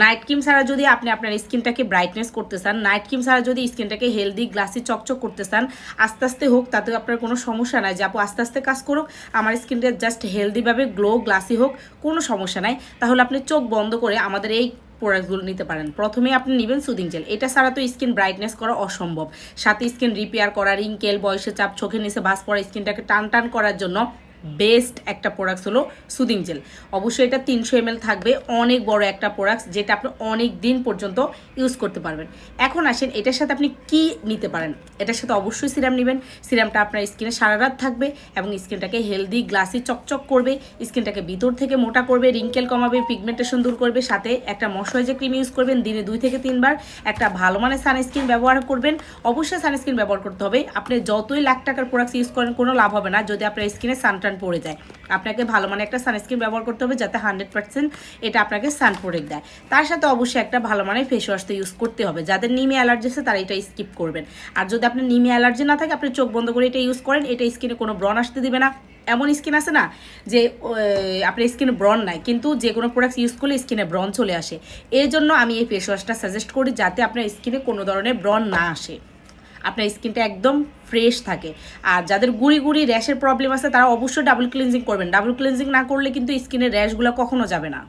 Night cream ছাড়া যদি আপনি আপনার স্কিনটাকে ব্রাইটনেস করতে চান, নাইট ক্রিম ছাড়া যদি স্কিনটাকে হেলদি গ্লাসি চকচক করতে চান, আস্তে আস্তে হোক, তাতে আপনার কোনো সমস্যা নাই যে আপু আস্তে আস্তে কাজ করুক, আমার স্কিনটা জাস্ট হেলদিভাবে গ্লো গ্লাসি হোক, কোনো সমস্যা নাই, তাহলে আপনি চোখ বন্ধ করে আমাদের এই প্রোডাক্টগুলো নিতে পারেন। প্রথমে আপনি নেবেন সুদিং জেল। এটা ছাড়া তো স্কিন ব্রাইটনেস করা অসম্ভব, সাথে স্কিন রিপেয়ার করা, রিঙ্কেল, বয়সের চাপ, চোখের নিচে ভাঁজ পড়া স্কিনটাকে টান টান করার জন্য বেস্ট একটা প্রোডাক্টস হলো সুদিং জেল। অবশ্যই এটা 300 ml থাকবে, অনেক বড় একটা প্রোডাক্টস যেটা আপনি অনেক দিন পর্যন্ত ইউজ করতে পারবেন। এখন আসেন এটার সাথে আপনি কি নিতে পারেন। এটার সাথে অবশ্যই সিরাম নেবেন। সিরামটা আপনার স্কিনে সারা রাত থাকবে এবং স্কিনটাকে হেলদি গ্লাসি চকচক করবে, স্কিনটাকে ভিতর থেকে মোটা করবে, রিঙ্কেল কমাবে, পিগমেন্টেশন দূর করবে। সাথে একটা ময়শ্চারাইজার ক্রিম ইউজ করবেন দিনে 2 থেকে 3 বার। একটা ভালো মানের সানস্ক্রিন ব্যবহার করবেন, অবশ্যই সানস্ক্রিন ব্যবহার করতে হবে। আপনি যতই লাখ টাকার প্রোডাক্টস ইউজ করেন কোনো লাভ হবে না যদি আপনার স্কিনে সানটান পড়ে যায়। আপনাকে ভালো মানে একটা সানস্ক্রিন ব্যবহার করতে হবে যাতে 100% এটা আপনাকে সান প্রোটেক্ট দেয়। তার সাথে অবশ্যই একটা ভালো মানের ফেস ওয়াশ তো ইউজ করতে হবে। যাদের নিমে অ্যালার্জি আছে তারা এটা স্কিপ করবেন। আর যদি আপনার নিমে অ্যালার্জি না থাকে আপনি চোখ বন্ধ করে এটা ইউজ করেন, এটা স্কিনে কোনো ব্রণ আসতে দিবে না। এমন স্কিন আছে না যে আপনার স্কিনে ব্রণ নাই, কিন্তু যে কোনো প্রোডাক্টস ইউজ করলে স্কিনে ব্রণ চলে আসে। এই জন্য আমি এই ফেস ওয়াশটা সাজেস্ট করি যাতে আপনার স্কিনে কোনো ধরনের ব্রণ না আসে, আপনার স্কিনটা একদম ফ্রেশ থাকে। আর যাদের গুড়ি গুড়ি র্যাশের প্রবলেম আছে তারা অবশ্যই ডাবল ক্লিনজিং করবেন। ডাবল ক্লিনজিং না করলে কিন্তু স্কিনের র্যাশগুলো কখনো যাবে না।